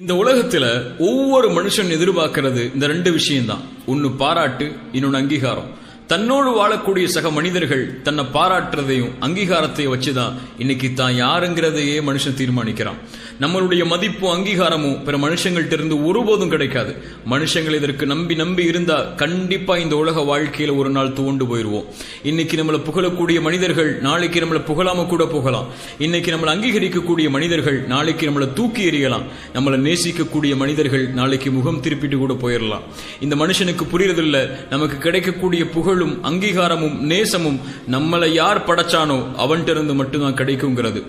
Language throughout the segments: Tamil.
இந்த உலகத்துல ஒவ்வொரு மனுஷன் எதிர்பார்க்கிறது இந்த ரெண்டு விஷயம் தான். ஒன்னு பாராட்டு, இன்னொன்னு அங்கீகாரம். தன்னோடு வாழக்கூடிய சக மனிதர்கள் தன்னை பாராட்டுறதையும் அங்கீகாரத்தையும் வச்சுதான் இன்னைக்கு தான் யாருங்கிறதையே மனுஷன் தீர்மானிக்கிறான். நம்மளுடைய மதிப்பும் அங்கீகாரமும் பிற மனுஷங்கள்ட்ட இருந்து ஒருபோதும் கிடைக்காது. மனுஷங்கள் இதற்கு நம்பி நம்பி இருந்தா கண்டிப்பா இந்த உலக வாழ்க்கையில ஒரு நாள் துவண்டு போயிருவோம். இன்னைக்கு நம்மளை புகழக்கூடிய மனிதர்கள் நாளைக்கு நம்மளை புகழாம கூட போகலாம். இன்னைக்கு நம்மளை அங்கீகரிக்கக்கூடிய மனிதர்கள் நாளைக்கு நம்மளை தூக்கி எறியலாம். நம்மளை நேசிக்கக்கூடிய மனிதர்கள் நாளைக்கு முகம் திருப்பிட்டு கூட போயிடலாம். இந்த மனுஷனுக்கு புரியறதில்ல, நமக்கு கிடைக்கக்கூடிய புகழும் அங்கீகாரமும் நேசமும் நம்மளை யார் படைச்சானோ அவன்கிட்ட இருந்து மட்டும்தான் கிடைக்குங்கிறது.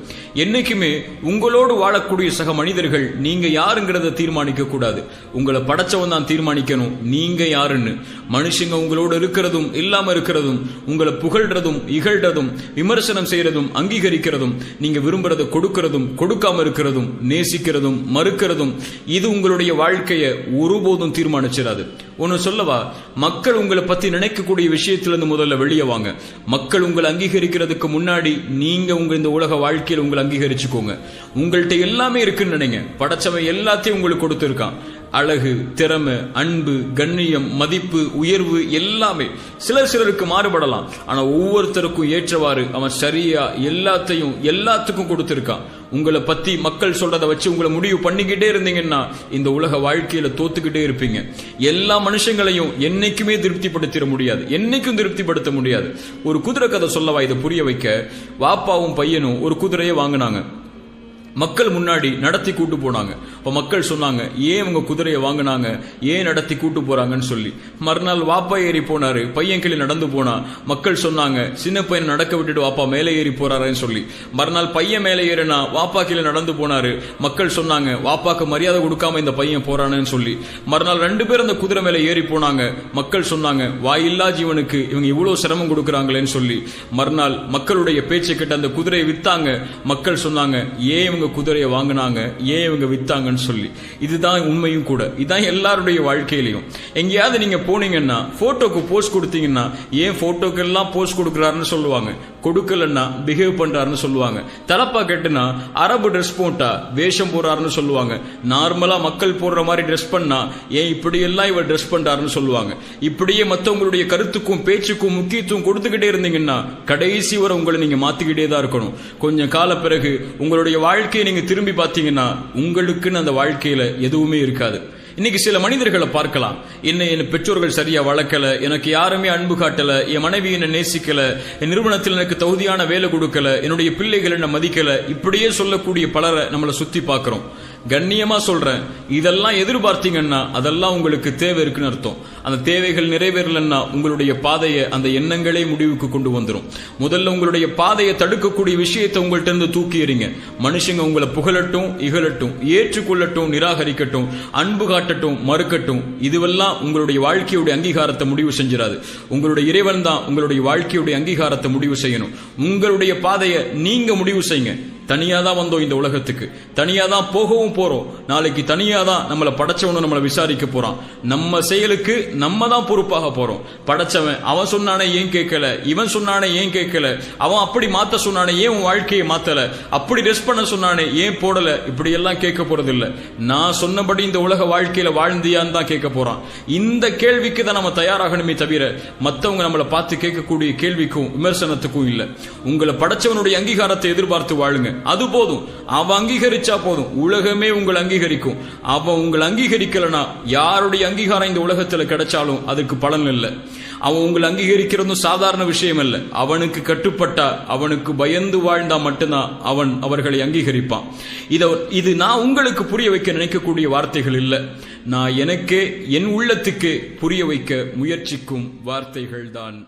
என்னைக்குமே உங்களோடு வாழக்கூடிய சக மனிதர்கள் நீங்க யாருங்கிறத தீர்மானிக்க கூடாது. உங்களை படைச்சவன் தான் தீர்மானிக்கணும் நீங்க யாருன்னு. மனுஷங்க உங்களோடு இருக்கிறதும் இல்லாம இருக்கிறதும், உங்களை புகழ்றதும் இகழ்றதும் விமர்சனம் செய்யறதும் அங்கீகரிக்கிறதும், நீங்க விரும்புறத கொடுக்கிறதும் கொடுக்காம இருக்கிறதும் நேசிக்கிறதும் மறுக்கிறதும், இது உங்களுடைய வாழ்க்கையை ஒருபோதும் தீர்மானிச்சிடாது. ஒன்னு சொல்லவா, மக்கள் உங்களை பத்தி நினைக்கக்கூடிய விஷயத்திலிருந்து முதல்ல வெளியே வாங்க. மக்கள் உங்களை அங்கீகரிக்கிறதுக்கு முன்னாடி நீங்க உங்க இந்த உலக வாழ்க்கையில் உங்களை அங்கீகரிச்சுக்கோங்க. உங்கள்கிட்ட எல்லாமே இருக்குன்னு நினைங்க. படைச்சவன் எல்லாத்தையும் உங்களுக்கு கொடுத்திருக்கான். அழகு, திறமை, அன்பு, கண்ணியம், மதிப்பு, உயர்வு எல்லாமே சிலருக்கு மாறுபடலாம். ஆனா ஒவ்வொருத்தருக்கும் ஏற்றவாறு அவன் சரியா எல்லாத்துக்கும் கொடுத்திருக்கான். உங்களை பத்தி மக்கள் சொல்றதை வச்சு உங்களை முடிவு பண்ணிக்கிட்டே இருந்தீங்கன்னா இந்த உலக வாழ்க்கையில தோத்துக்கிட்டே இருப்பீங்க. எல்லா மனுஷங்களையும் என்னைக்குமே திருப்திப்படுத்திட முடியாது, என்னைக்கும் திருப்திப்படுத்த முடியாது. ஒரு குதிரை கதை சொல்லவா இதை புரிய வைக்க. வாப்பாவும் பையனும் ஒரு குதிரையை வாங்கினாங்க. மக்கள் முன்னாடி நடத்தி கூட்டு போனாங்க. இப்ப மக்கள் சொன்னாங்க, ஏன் உங்க குதிரையை வாங்கினாங்க, ஏன் நடத்தி கூட்டு போறாங்கன்னு சொல்லி. மறுநாள் வாப்பா ஏறி போனாரு, பையன் கீழே நடந்து போனா. மக்கள் சொன்னாங்க, சின்ன பையன் நடக்க விட்டுட்டு வாப்பா மேலே ஏறி போறாருன்னு சொல்லி. மறுநாள் பையன் மேலே ஏறினா வாப்பா கீழே நடந்து போனாரு. மக்கள் சொன்னாங்க, வாப்பாக்கு மரியாதை கொடுக்காம இந்த பையன் போறானு சொல்லி. மறுநாள் 2 பேர் அந்த குதிரை மேலே ஏறி போனாங்க. மக்கள் சொன்னாங்க, வாயில்லா ஜீவனுக்கு இவங்க இவ்வளவு சிரமம் கொடுக்கறாங்களேன்னு சொல்லி. மறுநாள் மக்களுடைய பேச்சை கேட்டு அந்த குதிரையை வித்தாங்க. மக்கள் சொன்னாங்க, ஏன் இவங்க குதிரையை வாங்கினாங்க, ஏன் இவங்க வித்தாங்கன்னு சொல்லி. இதுதான் உண்மையும் கூட. இதுதான் எல்லாருடைய வாழ்க்கையிலையும். எங்கேயாவது நீங்க போனீங்கன்னா போட்டோக்கு போஸ்ட் கொடுத்தீங்கன்னா, ஏன் போட்டோக்கு எல்லாம் போஸ்ட் கொடுக்கறாருன்னு சொல்லுவாங்க. கொடுக்கலன்னா பிஹேவ் பண்றாருன்னு சொல்லுவாங்க. தலப்பா கெட்டுனா அரபு ட்ரெஸ் போட்டா வேஷம் போறாருன்னு சொல்லுவாங்க. நார்மலா மக்கள் போடுற மாதிரி ட்ரெஸ் பண்ணா ஏன் இப்படி எல்லாம் இவர் ட்ரெஸ் பண்றாருன்னு சொல்லுவாங்க. இப்படியே மற்றவங்களுடைய கருத்துக்கும் பேச்சுக்கும் முக்கியத்துவம் கொடுத்துக்கிட்டே இருந்தீங்கன்னா கடைசி வரை உங்களை நீங்க மாத்திக்கிட்டே தான் இருக்கணும். கொஞ்சம் கால பிறகு உங்களுடைய வாழ்க்கையை நீங்க திரும்பி பார்த்தீங்கன்னா உங்களுக்குன்னு அந்த வாழ்க்கையில எதுவுமே இருக்காது. இன்னைக்கு சில மனிதர்களை பார்க்கலாம், என் பெற்றோர்கள் சரியா வளர்க்கல, எனக்கு யாருமே அன்பு காட்டல, என் மனைவி என்ன நேசிக்கல, என் நிறுவனத்தில் எனக்கு தகுதியான வேலை கொடுக்கல, என்னுடைய பிள்ளைகள் என்ன மதிக்கல, இப்படியே சொல்லக்கூடிய பலரை நம்மளை சுத்தி பார்க்கிறோம். கண்ணியமா சொல்றேன், இதெல்லாம் எதிர்பார்த்தீங்கன்னா அதெல்லாம் உங்களுக்கு தேவை இருக்குன்னு அர்த்தம். அந்த தேவைகள் நிறைவேறலன்னா உங்களுடைய பாதையை அந்த எண்ணங்களே முடிவுக்கு கொண்டு வந்துடும். முதல்ல உங்களுடைய பாதையை தடுக்கக்கூடிய விஷயத்தை உங்கள்ட்ட இருந்து தூக்கி எறிங்க. மனுஷங்க உங்களை புகழட்டும் இகழட்டும், ஏற்றுக்கொள்ளட்டும் நிராகரிக்கட்டும், அன்பு காட்டட்டும் மறுக்கட்டும், இதுவெல்லாம் உங்களுடைய வாழ்க்கையுடைய அங்கீகாரத்தை முடிவு செஞ்சிடாது. உங்களுடைய இறைவன் தான் உங்களுடைய வாழ்க்கையுடைய அங்கீகாரத்தை முடிவு செய்யணும். உங்களுடைய பாதையை நீங்க முடிவு செய்யுங்க. தனியா தான் வந்தோம் இந்த உலகத்துக்கு, தனியா தான் போகவும் போறோம். நாளைக்கு தனியா தான் நம்மளை படைச்சவனும் நம்மளை விசாரிக்க போறான். நம்ம செயலுக்கு நம்ம தான் பொறுப்பாக போறோம். படைச்சவன் அவன் சொன்னானே ஏன் கேட்கல, இவன் சொன்னானே ஏன் கேட்கல, அவன் அப்படி மாத்த சொன்னானே ஏன் உன் வாழ்க்கையை மாத்தல, அப்படி ட்ரெஸ் பண்ண சொன்னானே ஏன் போடல, இப்படி எல்லாம் கேட்க போறது இல்ல. நான் சொன்னபடி இந்த உலக வாழ்க்கையில வாழ்ந்தியான்னு தான் கேட்க போறான். இந்த கேள்விக்கு தான் நம்ம தயாராகணுமே தவிர மத்தவங்க நம்மளை பார்த்து கேட்கக்கூடிய கேள்விக்கும் விமர்சனத்துக்கும் இல்ல. உங்களை படைச்சவனுடைய அங்கீகாரத்தை எதிர்பார்த்து வாழுங்க. அது போதும். அவன் அங்கீகரிச்சா போதும், உலகமே உங்களை அங்கீகரிக்கும். அவன் உங்களை அங்கீகரிக்கலனா யாருடைய அங்கீகாரம் இந்த உலகத்துல கிடைச்சாலும் அதுக்கு பலன் இல்லை. அவன் உங்களை அங்கீகரிக்கிறதும் சாதாரண விஷயம் அல்ல. அவனுக்கு கட்டுப்பட்டா, அவனுக்கு பயந்து வாழ்ந்தா மட்டும்தான் அவன் அவர்களை அங்கீகரிப்பான். இது நான் உங்களுக்கு புரிய வைக்க நினைக்கக்கூடிய வார்த்தைகள் இல்ல. நான் எனக்கே என் உள்ளத்துக்கு புரிய வைக்க முயற்சிக்கும் வார்த்தைகள் தான்.